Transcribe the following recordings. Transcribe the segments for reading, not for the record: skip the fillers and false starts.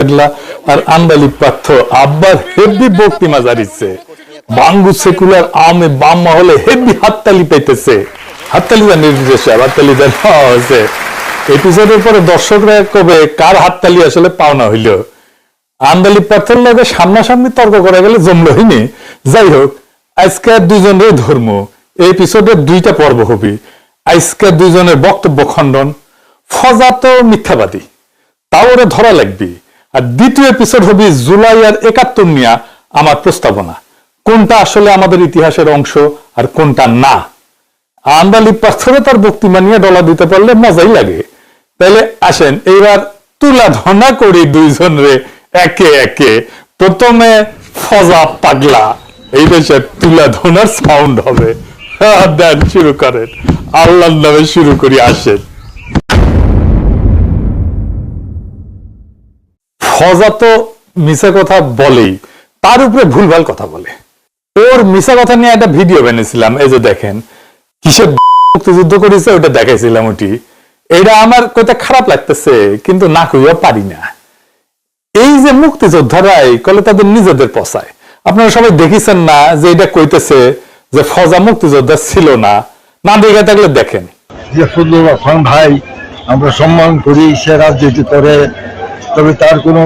আর আন্দালি পার্থ আব্বার heavy বক্তি মাজারিছে বাঙ্গু secular আমে বাম মহলে হেভি হাততালি পেতেছে হাততালি হাততালি হয়েছে এপিসোডের পরে দর্শকরা কবে কার হাততালি আসলে পাওনা হইল আন্দালি পার্থের লগে সামনাসামনি তর্ক করা গেলে জমলো হইনি যাই হোক আজকে দুজনের ধর্ম এই এপিসোডের দুইটা পর্ব হবে আজকে দুজনের বক্তব্য খণ্ডন ফজা তো মিথ্যাবাদী তাও ওরা ধরা লাগবে আর দ্বিতীয় এপিসোড হবে জুলাই আর ৭১ নিয়ে আমার প্রস্তাবনা কোনটা আসলে আমাদের ইতিহাসের অংশ আর কোনটা না আন্দালি পাথরে তার বক্তৃতা নিয়ে ডলা দিতে পারলে মজাই লাগে তাহলে আসেন এইবার তুলা ধনা করি দুইজনরে একে একে প্রথমে ফজা পাগলা এই দেশে তুলা ধনার সাউন্ড হবে দেন শুরু করেন আল্লাহর নামে শুরু করি আসেন ফজা তো মিশা কথা বলেই তার উপরে ভুলভাল কথা বলে ওর মিশা কথা নিয়ে একটা ভিডিও বানিয়েছিলাম এই যে দেখেন কিসের মুক্তিযুদ্ধ করেছে ওটা দেখাইছিলাম ওটি এটা আমার কইতে খারাপ লাগতেছে কিন্তু না কইও পারি না এই যে মুক্তিযোদ্ধারাই কলে তাদের নিজেদের পচায় আপনারা সবাই দেখিছেন না যে এটা কইতেছে যে ফজা মুক্তিযোদ্ধা ছিল না না দেখে থাকলে দেখেন যে ফজলুর রহমান ভাই আমরা সম্মান করি সে রাজনীতি করে তবে তার কোনো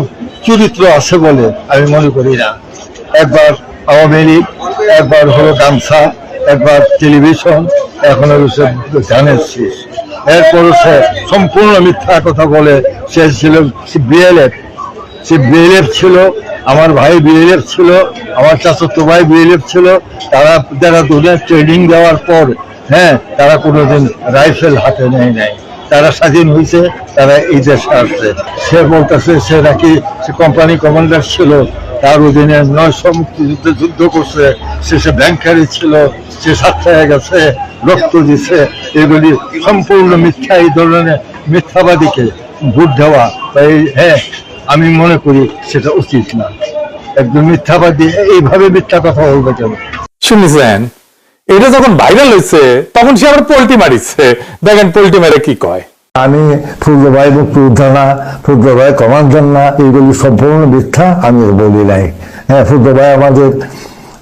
চরিত্র আছে বলে আমি মনে করি না একবার আওয়ামী লীগ একবার হলো গামছা একবার টেলিভিশন এখন হলো সে ধানের শীষ এরপর সে সম্পূর্ণ মিথ্যা কথা বলে সে ছিল বিএলএফ সে বিএলএফ ছিল আমার ভাই বিএলএফ ছিল আমার চাচাতো ভাই বিএলএফ ছিল তারা যারা দুনিয়া ট্রেনিং দেওয়ার পর হ্যাঁ তারা কোনোদিন রাইফেল হাতে নেয় নাই তারা স্বাধীন হয়েছে তারা এই দেশে আসছে সে বলতেছে সে নাকি সে কোম্পানি কমান্ডার ছিল তার অধীনে ৯০০ মুক্তিযুদ্ধে যুদ্ধ করছে সে ব্যাংকারি ছিল সে সাতটায় গেছে রক্ত দিচ্ছে এগুলি সম্পূর্ণ মিথ্যা এই ধরনের মিথ্যাবাদীকে ভোট দেওয়া হ্যাঁ আমি মনে করি সেটা উচিত না একদম মিথ্যাবাদী এইভাবে মিথ্যা কথা বলবে কেন শুনেছেন এটা যখন ভাইরাল হয়েছে তখন সে আবার পোল্টি মারিছে দেখেন পোল্টি মারে কি কয় আমি ফজলু ভাই মুক্তিযোদ্ধা না ফজলু ভাই কমান্ডার না এইগুলি সম্পূর্ণ মিথ্যা আমি বলি নাই হ্যাঁ ফজলু ভাই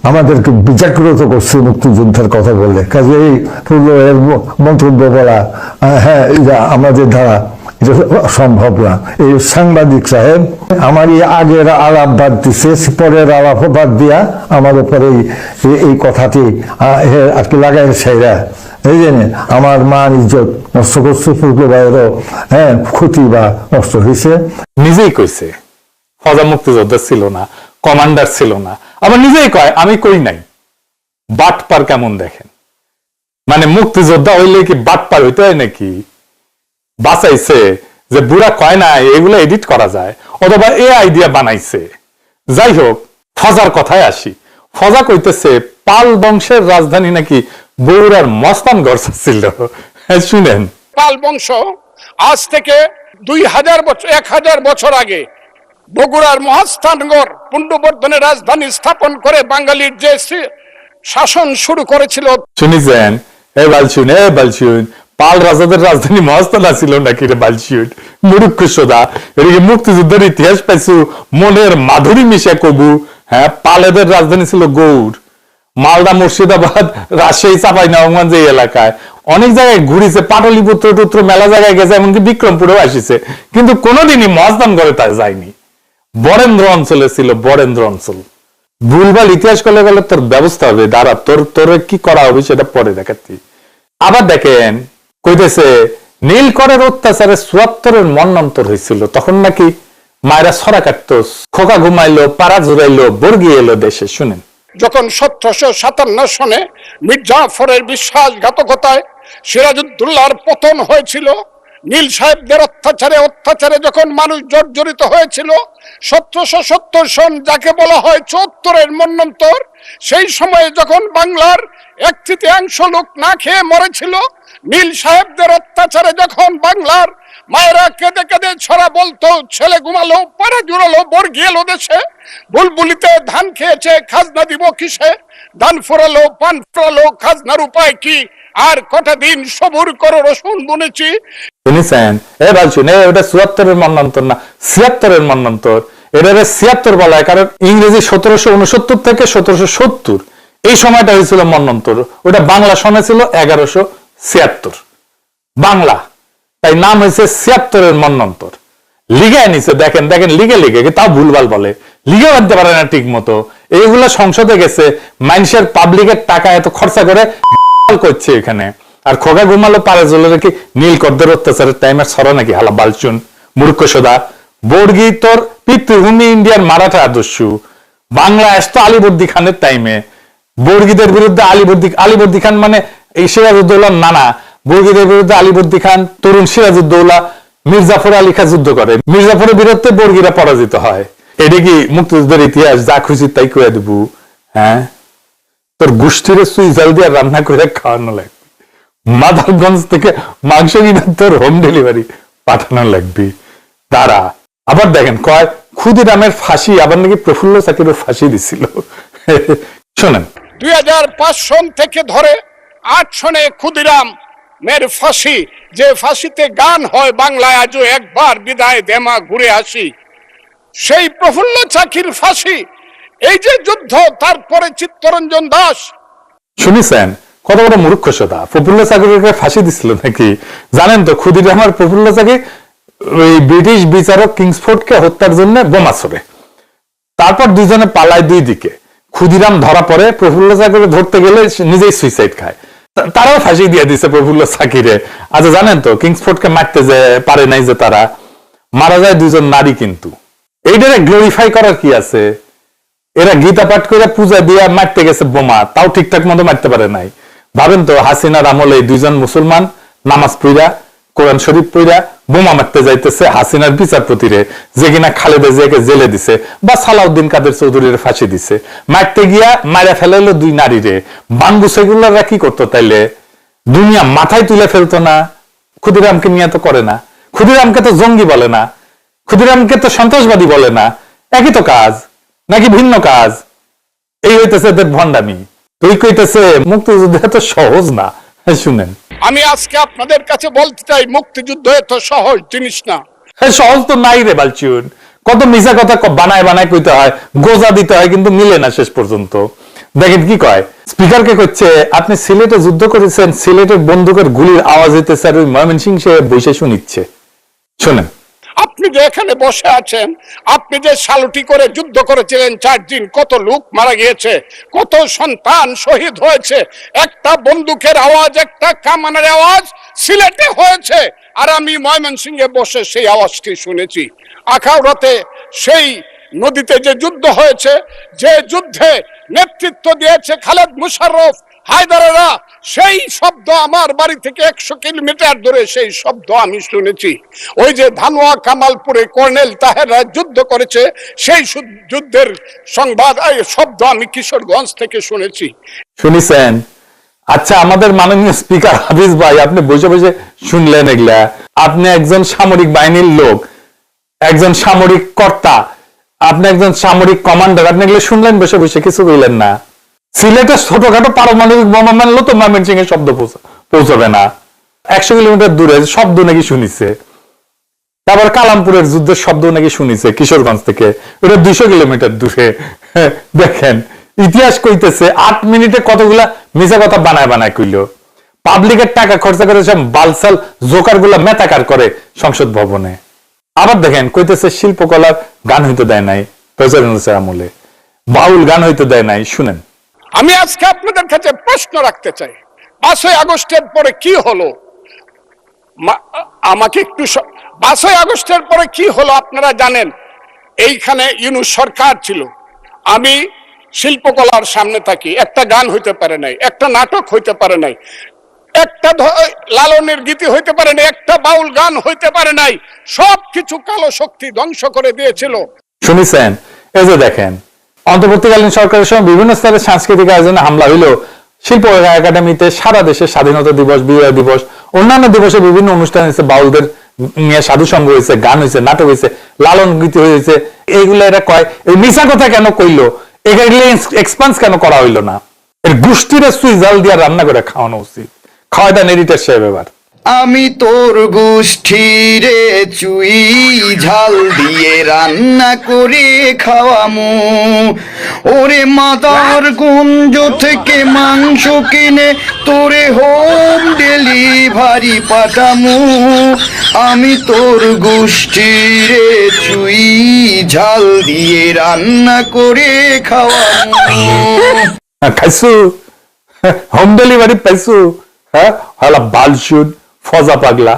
আমাদেরকে বিচক্রত করছে মুক্তিযুদ্ধের কথা বলে কাজে এই ফজলু ভাইয়ের মন্তব্য বলা হ্যাঁ আমাদের দ্বারা এটা সম্ভব না এই সাংবাদিক সাহেব আমার এই আগের আলাপ বাদ দিচ্ছে পরের আলাপ বাদ দিয়া আমার উপরে এই কথাটি আর কি লাগাই সাইরা এই জন্য আমার মান ইজ্জত নষ্ট করছে ফজলু ভাইয়েরও হ্যাঁ ক্ষতি বা নষ্ট হয়েছে নিজেই কইছে ফজা মুক্তিযোদ্ধা ছিল না কমান্ডার ছিল না আবার নিজেই কয় আমি কই নাই বাটপার কেমন দেখেন মানে মুক্তিযোদ্ধা হইলে কি বাটপার হইতে হয় নাকি বাঁচাইছে যে বুড়া কয় না এগুলো এডিট করা যায় অথবা এ আইডিয়া বানাইছে যাই হোক ফজার কথায় আসি ফজা কইতেছে পাল বংশের রাজধানী নাকি বগুড়ার মস্তানগড় ছিল শুনেন পাল বংশ আজ থেকে ২০০০ বছর ১০০০ বছর আগে বগুড়ার মহাস্থানগড় পুণ্ডবর্ধনের রাজধানী স্থাপন করে বাঙালির যে শাসন শুরু করেছিল শুনেছেন এ বালছুন পাল রাজাদের রাজধানী মহাস্থানা ছিল নাকি রে বালছুন মুরুক্ষ সোদা এদিকে মুক্তিযুদ্ধের ইতিহাস পাইছু মনের মাধুরী মিশা কবু হ্যাঁ পালেদের রাজধানী ছিল গৌড় মালদা মুর্শিদাবাদ রাজশাহী চাঁপাইনবাবগঞ্জ এই এলাকায় অনেক জায়গায় ঘুরিছে পাটলিপুত্র টুত্র মেলা জায়গায় গেছে এমনকি বিক্রমপুরেও আসিছে কিন্তু কোনোদিনই মহাস্থানগড়ে তা যায়নি বরেন্দ্র অঞ্চলে ছিল বরেন্দ্র অঞ্চল ভুলভাল ইতিহাস করলে গেলে তোর ব্যবস্থা হবে দাঁড়া তোর কি করা হবে সেটা পরে দেখাচ্ছি আবার দেখেন কইতেছে নীলকরের অত্যাচারে ৭৪-এর মন্বন্তর হয়েছিল তখন নাকি মায়েরা ছড়া কাটতো খোকা ঘুমাইলো পাড়া ঝুরাইলো বর্গি এলো দেশে শুনেন যখন ১৭৫৭ সনে মীর জাফরের বিশ্বাসঘাতকতায় সিরাজউদ্দৌলার পতন হয়েছিল নীল সাহেবদের অত্যাচারে যখন মানুষ জর্জরিত হয়েছিল ১৭৭০ সন যাকে বলা হয় ৭৪-এর মন্বন্তর সেই সময়ে যখন বাংলার ১/৩ লোক না খেয়ে মরেছিল নীল সাহেবদের অত্যাচারে যখন বাংলার মায়েরা কেঁদে কেঁদে ছড়া বলতো ছেলে ঘুমালো পাড়া জুড়ালো বর্গি এলো দেশে বুলবুলিতে ধান খেয়েছে খাজনা দিব কিসে ধান ফোরালো পান ফোরালো খাজনার উপায় কি আর কটা দিন সবুর করো রসুন বুনেছি। শুনেছেন? বলছুন ওটা ৭৪-এর মন্বন্তর না, ৭৬-এর মন্বন্তর। এটা ৭৬ বলা হয় কারণ ইংরেজি ১৭৬৯ থেকে ১৭৭০ এই সময়টা হয়েছিল মন্বন্তর। ওটা বাংলা সনে ছিল ১১৭৬ বাংলা, তাই নাম হয়েছে ৭৬-এর মন্বন্তর। লিগে নিছে, দেখেন দেখেন লিগে লিগে তাও ভুলভাল বলে, লিগে বানতে পারে না ঠিক মতো। এইগুলো সংসদে গেছে, মানুষের পাবলিকের টাকা এত খরচা করে করছে এখানে। আর খোকা ঘুমালো পারে জলে রেখে নীলকরদের অত্যাচারের টাইমের ছড়া নাকি হালা বালচুন মূর্খ সোদা। বর্গী তোর পিতৃভূমি ইন্ডিয়ার মারাঠা আদর্শ, বাংলা আসতো আলিবর্দী খানের টাইমে। বর্গীদের বিরুদ্ধে আলিবর্দী খান মানে এই সিরাজউদ্দৌলার নানা, বর্গীদের বিরুদ্ধে আলিবর্দী খান তরুণ সিরাজউদ্দৌলা মির্জাফর আলী খান যুদ্ধ করে, মির্জাফরের বিরুদ্ধে বর্গীরা পরাজিত হয়। এটা কি মুক্তিযুদ্ধের ইতিহাস? যা খুশি তাই কয়ে দেবো। হ্যাঁ, তোর গোষ্ঠীর সুইজাল দিয়ে রান্না করে খাওয়ানো লাগবে, মাদারগঞ্জ থেকে মাংস কিনে তোর হোম ডেলিভারি পাঠানো লাগবে। তারা আবার দেখেন কয় ক্ষুদিরামের ফাঁসি, আবার নাকি প্রফুল্ল চাকিরও ফাঁসি দিছিল। শোনেন, ২০০৫ সন থেকে ধরে ৮ সনে ক্ষুদিরাম মের ফাঁসি, যে ফাঁসিতে গান হয় বাংলায় আজও একবার বিদায় দেমা ঘুরে আসি, সেই প্রফুল্ল চাকির ফাঁসি। এই যে যুদ্ধ, তারপরে চিত্তরঞ্জন দাস। শুনেছেন কত বড় মূর্খ সোদা? প্রফুল্ল চাকিকে ফাঁসি দিছিল নাকি? জানেন তো ক্ষুদিরাম আর প্রফুল্ল চাকি ওই ব্রিটিশ বিচারক কিংসফোর্ডকে হত্যার জন্য বোমা ছোড়ে, তারপর দুইজনে পালায় দুই দিকে। ক্ষুদিরাম ধরা পড়ে, প্রফুল্ল চাকিকে ধরতে গেলে নিজেই সুইসাইড খায়। তারাও ফাঁসি দিয়ে দিছে প্রফুল্ল চাকিরে। আচ্ছা জানেন তো কিংসফোর্ডকে মারতে যে পারে নাই, যে তারা মারা যায় দুইজন নারী। কিন্তু এইটারে গ্লোরিফাই করার কি আছে? এরা গীতা পাঠ করে পূজা দিয়ে মারতে গেছে বোমা, তাও ঠিকঠাক মতো মারতে পারে নাই। ভাবেন তো হাসিনার আমলে দুইজন মুসলমান নামাজ পড়া কোরআন শরীফ পড়া বোমা মারতে যাইতেছে হাসিনার বিচারপতিরে, যে কিনা খালেদা জিয়াকে জেলে দিছে বা সালাউদ্দিন কাদের চৌধুরীর ফাঁসি দিছে। মারতে গিয়া মারা ফেলাইলো দুই নারীরে। বাঙ্গু সেগুলাররা কি করতো তাইলে? দুনিয়া মাথায় তুলে ফেলতো না? ক্ষুদিরামকে নিয়ে তো করে না, ক্ষুদিরামকে তো জঙ্গি বলে না, ক্ষুদিরামকে তো সন্ত্রাসবাদী বলে না। একই তো কাজ নাকি ভিন্ন কাজ? এই হইতেছে এদের ভণ্ডামি। তুই কইতেছে মুক্তিযুদ্ধ এত সহজ না। শুনেন, আমি আজকে আপনাদের কাছে বলতে চাই, মুক্তিযুদ্ধ এত সহজ জিনিস না। সহজ তো নাই রে বালচুন। কত মিশা কথা বানায় বানায় কইতে হয়, গোজা দিতে হয়, কিন্তু মিলে না শেষ পর্যন্ত। দেখেন কি কয়, স্পিকারকে কইছে আপনি সিলেটে যুদ্ধ করেছেন, সিলেটের বন্দুকের গুলির আওয়াজ হইতেছে আর ওই ময়মনসিংহ সে বসে শুনিচ্ছে। শোনেন, আপনি যে এখানে বসে আছেন, আপনি যে সালুটি করে যুদ্ধ করেছিলেন ৪ দিন, কত লোক মারা গিয়েছে, কত সন্তান শহীদ হয়েছে। একটা বন্দুকের আওয়াজ, একটা কামানের আওয়াজ সিলেটে হয়েছে, আর আমি ময়মনসিংহে বসে সেই আওয়াজটি শুনেছি। আখাউড়াতে সেই নদীতে যে যুদ্ধ হয়েছে, যে যুদ্ধে নেতৃত্ব দিয়েছে খালেদ মুশাররফ, হায়দারেরা, সেই শব্দ আমার বাড়ি থেকে ১০০ কিলোমিটার দূরে সেই শব্দ আমি শুনেছি। ওই যে ধানোয়া কামালপুরে কর্নেল তাহেররা যুদ্ধ করেছে, সেই যুদ্ধের সংবাদ শব্দ আমি কিশোরগঞ্জ থেকে শুনেছি। শুনিছেন? আচ্ছা, আমাদের মাননীয় স্পিকার হাফিজ ভাই, আপনি বসে বসে শুনলেন এগুলা? আপনি একজন সামরিক বাহিনীর লোক, একজন সামরিক কর্তা, আপনি একজন সামরিক কমান্ডার, আপনি এগুলো শুনলেন বসে বসে, কিছু বললেন না। সিলেটে ছোটখাটো পারমাণবিক বোমা মানলো তো ময়মনসিংহে শব্দ পৌঁছাবে না। ১০০ কিলোমিটার দূরে শব্দ নাকি শুনিছে। তারপর কালামপুরের যুদ্ধের শব্দ নাকি শুনিছে কিশোরগঞ্জ থেকে, ওটা ২০০ কিলোমিটার দূরে। দেখেন, ইতিহাস কইতেছে ৮ মিনিটে কতগুলা মিছা কথা বানায় বানায় কইল। পাবলিকের টাকা খরচা করে সব বালসাল জোকার গুলা মেতাকার করে সংসদ ভবনে। আবার দেখেন কইতেছে শিল্পকলার গান হইতে দেয় নাই প্রেসিডেন্টের আমলে, বাউল গান হইতে দেয় নাই। শুনেন, আমি আজকে আপনাদের কাছে প্রশ্ন রাখতে চাই, ৫ই আগস্টের পরে কি হলো? আমাকে একটু ৫ই আগস্টের পরে কি হলো আপনারা জানেন? এইখানে ইউনূস সরকার ছিল, আমি শিল্পকলার সামনে থাকি, একটা গান হইতে পারে নাই, একটা নাটক হইতে পারে নাই, একটা লালনের গীতি হইতে পারে নাই, একটা বাউল গান হইতে পারে নাই। সবকিছু কালো শক্তি ধ্বংস করে দিয়েছিল। শুনেছেন? এই যে দেখেন, অন্তর্বর্তীকালীন সরকারের সময় বিভিন্ন স্তরে সাংস্কৃতিক আয়োজনে হামলা হইল। শিল্প একাডেমিতে সারা দেশে স্বাধীনতা দিবস, বিজয় দিবস, অন্যান্য দিবসে বিভিন্ন অনুষ্ঠান হয়েছে, বাউলদের নিয়ে সাধু সঙ্গ হয়েছে, গান হয়েছে, নাটক হয়েছে, লালন গীতি হয়েছে। এইগুলো এরা কয়, এই মিশা কথা কেন কইলো? এগুলো এক্সপান্স কেন করা হইলো না? এর গোষ্ঠীর সুই জাল দিয়ে রান্না করে খাওয়ানো উচিত, খাওয়া দেন এডিটর সাহেব এবার। আমি তোর গোষ্ঠীরে চুই ঝাল দিয়ে রান্না করে খাওয়ামু, ওরে মাদার গঞ্জ থেকে মাংস কিনে তোরে হোম ডেলিভারি পাঠামু, আমি তোর গোষ্ঠীরে চুই ঝাল দিয়ে রান্না করে খাওয়ামু। খাইছু, হোম ডেলিভারি পাইছু? হ্যাঁ, হলা বালসুদ ফজা পাগলা।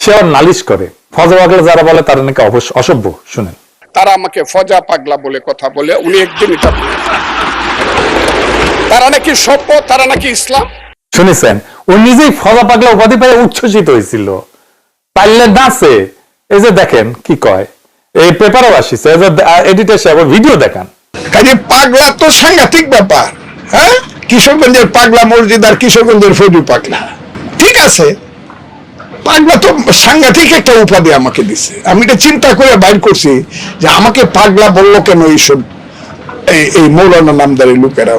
সে আবার নালিশ করে, ফজা পাগলা যারা বলে তারা নাকি অসভ্য। শুনেন, তারা আমাকে ফজা পাগলা বলে কথা বলে, উনি একদিনই তা বলেন। তারা নাকি সভ্য, তারা নাকি ইসলাম। শুনেছেন, ও নিজেই ফজা পাগলা উপাধি পেয়ে উচ্ছ্বসিত হয়েছিল, পারলে নাচে। এই যে দেখেন কি কয়, এই পেপারও আসিছে, এডিটর সাহেব ভিডিও দেখান। কাজে পাগলা তো সাংঘাতিক ব্যাপার। হ্যাঁ, কিশোরগঞ্জের পাগলা মসজিদ আর কিশোরগঞ্জের ফৌজি পাগলা, ঠিক আছে। পাগলা তো সাংঘাতিক একটা উপাধি আমাকে দিছে। আমি এটা চিন্তা করে বাইর করছি যে আমাকে পাগলা বললো কেন এইসব এই মৌলানা নামদারি লোকেরা।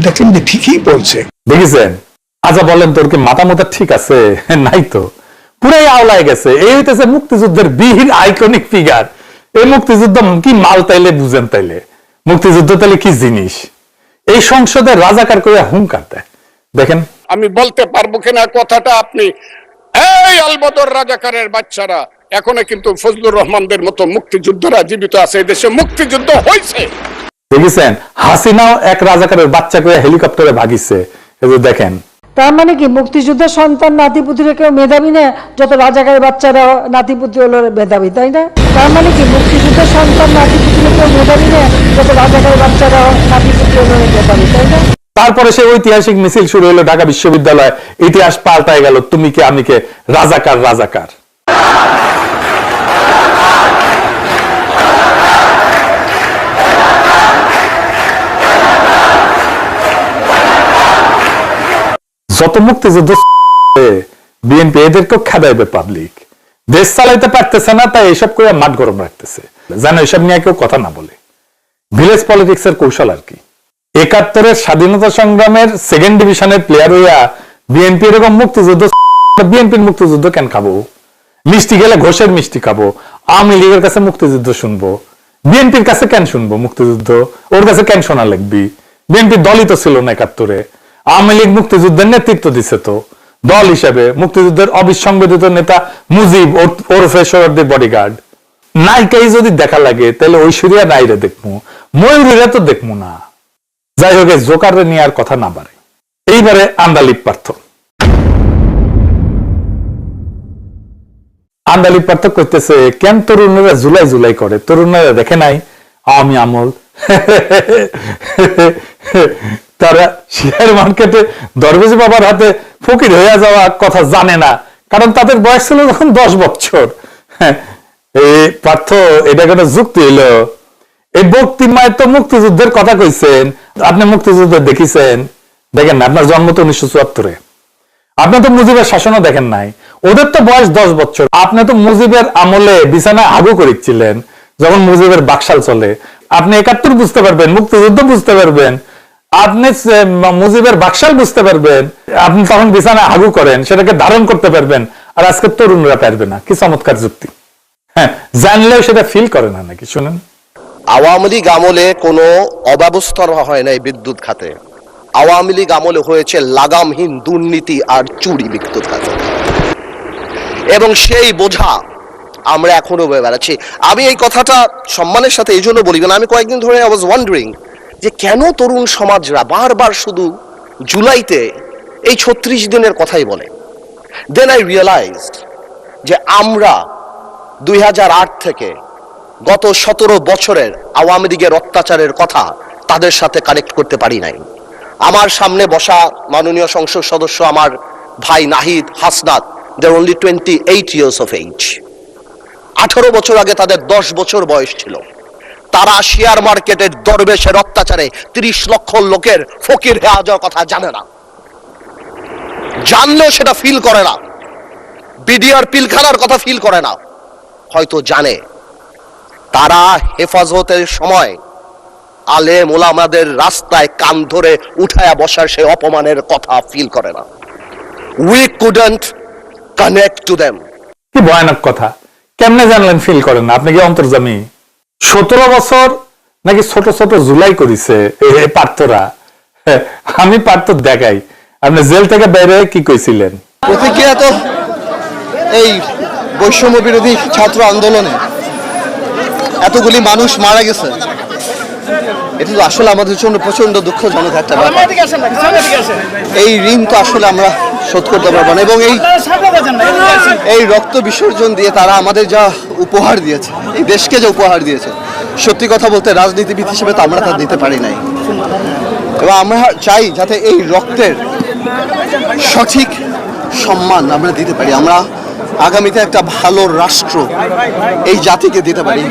দেখলেন যে ঠিকই বলছে। দেখেছেন? আচ্ছা বলেন, তোর কি মাথা মাথা ঠিক আছে? নাই তো, পুরাই আওলায় গেছে। এই হইতেছে মুক্তিযুদ্ধের বীর আইকনিক ফিগার। এই মুক্তিযুদ্ধ কি মাল তাইলে বুঝেন? তাইলে মুক্তিযুদ্ধ তাইলে কি জিনিস? এই সংসদে রাজাকার করে হুঙ্কার দেয়। দেখেন, আমি বলতে পারবো কিনা কথাটা আপনি, এই আলবদর রাজাকারের বাচ্চারা এখনো কিন্তু ফজলুর রহমানদের মতো মুক্তিযোদ্ধারা জীবিত আছে। এই দেশে মুক্তিযুদ্ধ হয়েছে। দেখেছেন, হাসিনাও এক রাজাকারের বাচ্চা করে হেলিকপ্টারে ভাগিছে। এই যে দেখেন, তার মানে কি মুক্তিযুদ্ধের সন্তান নাতিপুতিরা কেউ মেধাবী না, যত রাজাকারের বাচ্চারা নাতিপুতি হলো মেধাবী, তাই না? তার মানে কি মুক্তিযুদ্ধের সন্তান নাতিপুতিরা কেউ মেধাবী না, যত রাজাকারের বাচ্চারা নাতিপুতি হলো মেধাবী, তাই না? তারপরে সেই ঐতিহাসিক মিছিল শুরু হলো ঢাকা বিশ্ববিদ্যালয়। ইতিহাস পাল্টায় গেল, তুমি কে আমি কে, রাজাকার রাজাকার। যত মুক্তিযুদ্ধ বিএনপি এদেরকেও খেদাইবে পাবলিক। দেশ চালাইতে পারতেছে না, তাই এসব করে মাঠ গরম রাখতেছে, যেন এসব নিয়ে কেউ কথা না বলে। ভিলেজ পলিটিক্স এর কৌশল আর কি। ৭১-এর স্বাধীনতা সংগ্রামের সেকেন্ড ডিভিশনের প্লেয়ার হইয়া বিএনপি এরকম মুক্তিযুদ্ধ, বিএনপির মুক্তিযুদ্ধ কেন খাবো? মিষ্টি গেলে ঘোষের মিষ্টি খাবো। আওয়ামী লীগের কাছে মুক্তিযুদ্ধ শুনবো, বিএনপির কাছে কেন শুনবো মুক্তিযুদ্ধ? ওর কাছে কেন শোনা লাগবি? বিএনপির দলই তো ছিল না ৭১-এ। আওয়ামী লীগ মুক্তিযুদ্ধের নেতৃত্ব দিছে তো দল হিসেবে। মুক্তিযুদ্ধের অবিসংবাদিত নেতা মুজিব ওরফে সোহরাওয়ার্দীর বডিগার্ড। নায়িকাই যদি দেখা লাগে তাহলে ঐশ্বরিয়া রায়রে দেখবো, ময়ূরীরা তো দেখবো না। যাই হোক, জোকারে নিয়ে আর কথা না বাড়ে। এইবারে আন্দালিপ পার্থ। আন্দালিপ পার্থ করতেছে, কেন তরুণরা জুলাই জুলাই করে? তরুণরা দেখে নাই আওয়ামী আমল? তারা শেয়ার মার্কেটে দরবেশ বাবার হাতে ফকির হয়ে যাওয়া কথা জানে না, কারণ তাদের বয়স ছিল তখন 10 বছর। এই পার্থ এটা কোনো যুক্তি হইল? এই বক্তিমায় তো মুক্তিযুদ্ধের কথা কইছেন। আপনি মুক্তিযুদ্ধ দেখিছেন? দেখেন না, আপনার জন্ম তো 1974-এ। আপনি তো মুজিবের শাসনও দেখেন নাই। ওদের তো বয়স 10 বছর। আপনি তো মুজিবের আমলে বিছানায় আগু করেছিলেন যখন মুজিবের বাকশাল চলে। আপনি ৭১ বুঝতে পারবেন, মুক্তিযুদ্ধ বুঝতে পারবেন, আপনি মুজিবের বাকশাল বুঝতে পারবেন। আপনি তখন বিছানায় আগু করেন, সেটাকে ধারণ করতে পারবেন। আর আজকে তরুণরা পারবে না। কি চমৎকার যুক্তি! হ্যাঁ, জানলেও সেটা ফিল করে না নাকি? শুনেন, আওয়ামী লীগ আমলে কোনো অব্যবস্থা হয় নাই বিদ্যুৎ খাতে। আওয়ামী লীগ আমলে হয়েছে লাগামহীন দুর্নীতি আর চুরি বিদ্যুৎ খাতে, এবং সেই বোঝা আমরা এখনো বয়ে বেড়াচ্ছি। আমি এই কথাটা সম্মানের সাথে এই জন্য বলি, না আমি কয়েকদিন ধরে আই ওয়াজ ওয়ান্ডারিং যে কেন তরুণ সমাজরা বারবার শুধু জুলাইতে এই ৩৬ দিনের কথাই বলে। দেন আই রিয়েলাইজড যে আমরা ২০০৮ থেকে গত ১৭ বছরের আওয়ামী লীগের অত্যাচারের কথা তাদের সাথে কানেক্ট করতে পারি নাই। আমার সামনে বসা মাননীয় সংসদ সদস্য আমার ভাই Nahid, Hasnat, they're only 28 years of age। 18 বছর আগে তাদের 10 বছর বয়স ছিল। তারা শেয়ার মার্কেটের দরবেশের অত্যাচারে 30 লক্ষ লোকের ফকির হয়ে যাওয়ার কথা জানে না, জানলেও সেটা ফিল করে না। বিডিআর পিলখানার কথা ফিল করে না, হয়তো জানে। তারা হেফাজতের সময় আলেম ওলামাদের রাস্তায় কান ধরে উঠায়া বসার সেই অপমানের কথা ফিল করে না। we couldn't connect to them. কি ভয়ানক কথা, কেমনে জানলেন ফিল করেন না? আপনি কি অন্তর্জামী? 17 বছর নাকি ছোট ছোট জুলাই করিছে এই পার্থরা। আমি পার্থ দেখাই, আপনি জেল থেকে বের হয়ে কি কইছিলেন? প্রতিক্রিয়া তো এই বৈষম্য বিরোধী ছাত্র আন্দোলনে এতগুলি মানুষ মারা গেছে, এটা তো আসলে আমাদের জন্য প্রচন্ড দুঃখজনক একটা ব্যাপার। এই ঋণ তো আসলে আমরা শোধ করতে পারবো না, এবং এই রক্ত বিসর্জন দিয়ে তারা আমাদের যা উপহার দিয়েছে, এই দেশকে যে উপহার দিয়েছে, সত্যি কথা বলতে রাজনীতিবিদ হিসেবে তো আমরা তা দিতে পারি নাই। এবং আমরা চাই যাতে এই রক্তের সঠিক সম্মান আমরা দিতে পারি, আমরা আগামীতে একটা ভালো রাষ্ট্র এই জাতিকে দিতে পারি।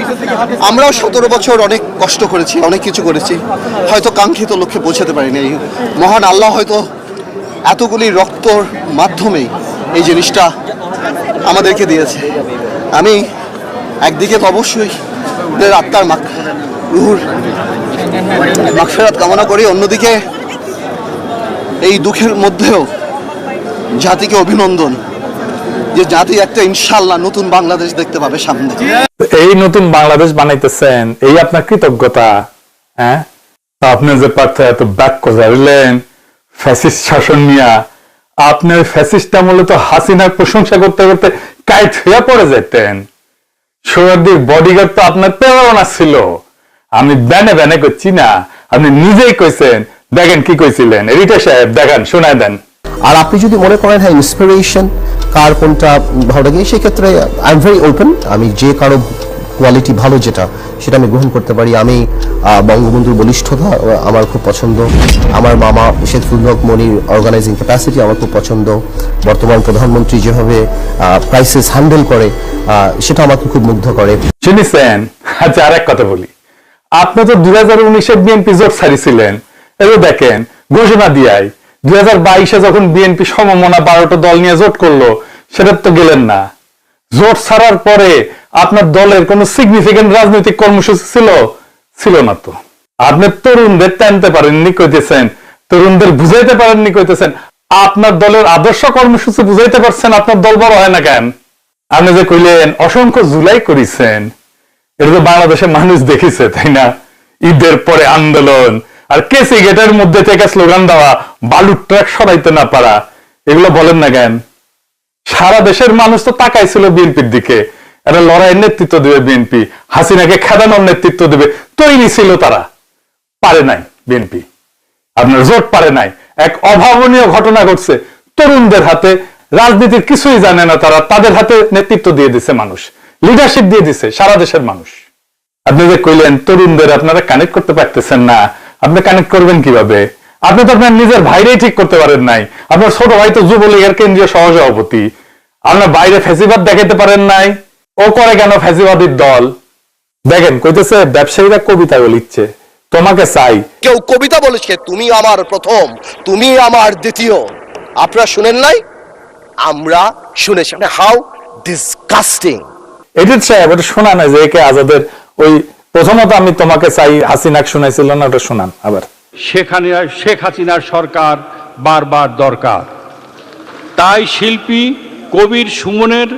আমরাও 17 বছর অনেক কষ্ট করেছি, অনেক কিছু করেছি, হয়তো কাঙ্ক্ষিত লক্ষ্যে পৌঁছাতে পারিনি। মহান আল্লাহ হয়তো এতগুলি রক্তর মাধ্যমেই এই জিনিসটা আমাদেরকে দিয়েছে। আমি একদিকে তো অবশ্যই ওদের আত্মার রুহুর মাগফিরাত কামনা করি, অন্যদিকে এই দুঃখের মধ্যেও জাতিকে অভিনন্দন যে জাতি একটা ইনশাআল্লাহ নতুন বাংলাদেশ দেখতে পাবে সামনে। এই নতুন বাংলাদেশ বানাইতেছেন, এই আপনার কৃতজ্ঞতা। হ্যাঁ, আপনি যে পার্থ এত বাক্য জানলেন ফ্যাসিস্ট শাসন নিয়ে, আপনার ফ্যাসিস্ট আমলে তো হাসিনার প্রশংসা করতে করতে কাইট হয়ে পড়ে যেতেন। সোহরাওয়ার্দীর বডিগার্ড তো আপনার প্রেরণা ছিল। আমি ব্যানে ব্যানে করছি না, আপনি নিজেই কইছেন। দেখেন কি কইছিলেন, রিটা সাহেব দেখান, শোনায় দেন। আর আপনি যদি মনে করেন হ্যাঁ ইন্সপিরেশন কার কোনটা ভালো লাগে, সেক্ষেত্রে আই এম ভেরি ওপেন। আমি যে কারো কোয়ালিটি ভালো যেটা সেটা আমি গ্রহণ করতে পারি। আমি বঙ্গবন্ধুর বলিষ্ঠতা আমার খুব পছন্দ, আমার মামা শেখুল হক মনির অর্গানাইজিং ক্যাপাসিটি আমার খুব পছন্দ, বর্তমান প্রধানমন্ত্রী যেভাবে ক্রাইসিস হ্যান্ডেল করে সেটা আমাকে খুব মুগ্ধ করে। শুনেছেন? আচ্ছা, আর এক কথা বলি, আপনি তো 2019-এ বিএনপি জোট ছাড়িয়েছিলেন। এবার দেখেন ঘোষণা দিয়াই 2022-এ যখন বিএনপি সমমনা 12টা দল নিয়ে জোট করলো, সেটা তো গেলেন না। জোট ছাড়ার পরে আপনার দলের কোন সিগনিফিকেন্ট রাজনৈতিক কর্মসূচি ছিল না। তো আপনি তরুণদের টানতে পারেননি কইতেছেন, তরুণদের বুঝাইতে পারেননি কইতেছেন, আপনার দলের আদর্শ কর্মসূচি বুঝাইতে পারছেন, আপনার দল বড় হয় না কেন? আপনি যে কইলেন অসংখ্য জুলাই করেছেন, এটা তো বাংলাদেশের মানুষ দেখেছে, তাই না? ঈদের পরে আন্দোলন আর কেসি গেটের মধ্যে থেকে স্লোগান দেওয়া, বালুর ট্রাক সরাইতে না পারা, এগুলো বলেন না কেন? সারা দেশের মানুষ তো তাকাইছিল বিএনপির দিকে, একটা লড়াইয়ের নেতৃত্ব দেবে বিএনপি, হাসিনাকে খেদানোর নেতৃত্ব দেবে, তৈরি ছিল তারা। পারে নাই বিএনপি, আপনার জোট পারে নাই। এক অভাবনীয় ঘটনা ঘটছে, তরুণদের হাতে, রাজনীতির কিছুই জানে না তারা, তাদের হাতে নেতৃত্ব দিয়ে দিছে মানুষ, লিডারশিপ দিয়ে দিছে সারা দেশের মানুষ। আপনি যে কইলেন তরুণদের আপনারা কানেক্ট করতে পারতেছেন না, আপনি কানেক্ট করবেন কিভাবে? আপনি তো আপনার নিজের ভাইরাই ঠিক করতে পারেন নাই। আপনার ছোট ভাই তো যুবলীগের কেন্দ্রীয় সহসভাপতি, আপনার বাইরে ফ্যাসিবাদ দেখাতে পারেন নাই। ও করে কেন ফ্যাসিবাদীর দল? দেখেন কইতেছে ব্যবসায়ীরা কবিতা লিখছে, তোমাকে চাই। কেউ কবিতা বলেছে তুমি আমার প্রথম, তুমি আমার দ্বিতীয়। আপনারা শুনেন নাই? আমরা শুনেছি। How disgusting! এডিট সাহেব ওটা শোনা না যে একে আজাদের ওই প্রথমত আমি তোমাকে চাই হাসিনাক শোনাইছিল না, ওটা শোনান আবার। শেখ হাসিনার সরকার বারবার দরকার। তাই শিল্পী কবির সুমনের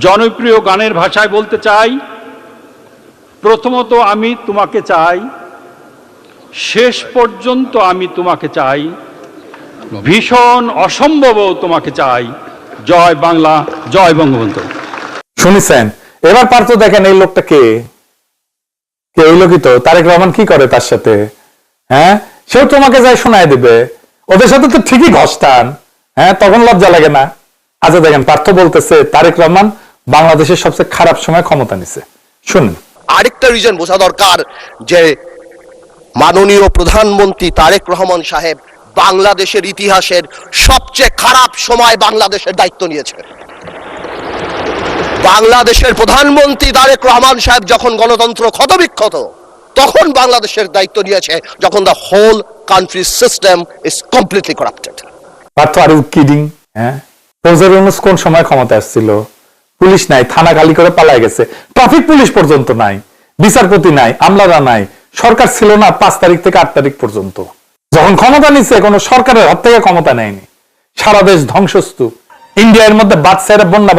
জনপ্রিয় গানের ভাষায় বলতে চাই, প্রথমত আমি তোমাকে চাই, শেষ পর্যন্ত আমি তোমাকে চাই, ভীষণ অসম্ভবও তোমাকে চাই। জয় বাংলা, জয় বঙ্গবন্ধু। শুনেছেন? এবার পারত দেখেন এই লোকটা কে হইল কি? তো তারেক রহমান কি করে তার সাথে? হ্যাঁ, সেও তোমাকে যাই শোনায় দিবে। ওদের সাথে তো ঠিকই ঘষ্টান। হ্যাঁ, তখন লজ্জা লাগে না? আচ্ছা দেখেন, পার্থ বলতেছে তারেক রহমান বাংলাদেশের সবচেয়ে খারাপ সময় ক্ষমতা নিছে। শুনুন, আরেকটা রিজন বোঝা দরকার যে মাননীয় প্রধানমন্ত্রী তারেক রহমান সাহেব বাংলাদেশের ইতিহাসের সবচেয়ে খারাপ সময় বাংলাদেশের দায়িত্ব নিয়েছে। বাংলাদেশের প্রধানমন্ত্রী তারেক রহমান সাহেব যখন গণতন্ত্র ক্ষতবিক্ষত, তখন বাংলাদেশের দায়িত্ব নিয়েছে যখন the whole country system is completely corrupted. Partha are you kidding? হ্যাঁ, কোন সময় ক্ষমতা আসছিল? পুলিশ নাই, থানা খালি করে পালায় গেছে, ট্রাফিক পুলিশ পর্যন্ত নাই, বিচারপতি নাই, আমলারা নাই, সরকার ছিল না 5 তারিখ থেকে 8 তারিখ পর্যন্ত। যখন ক্ষমতা নিচ্ছে কোনো সরকারের হাত থেকে ক্ষমতা নেয়নি, সারা দেশ ধ্বংসস্তূপ, ইন্ডিয়ার মধ্যে বাচ্চারা বন্যা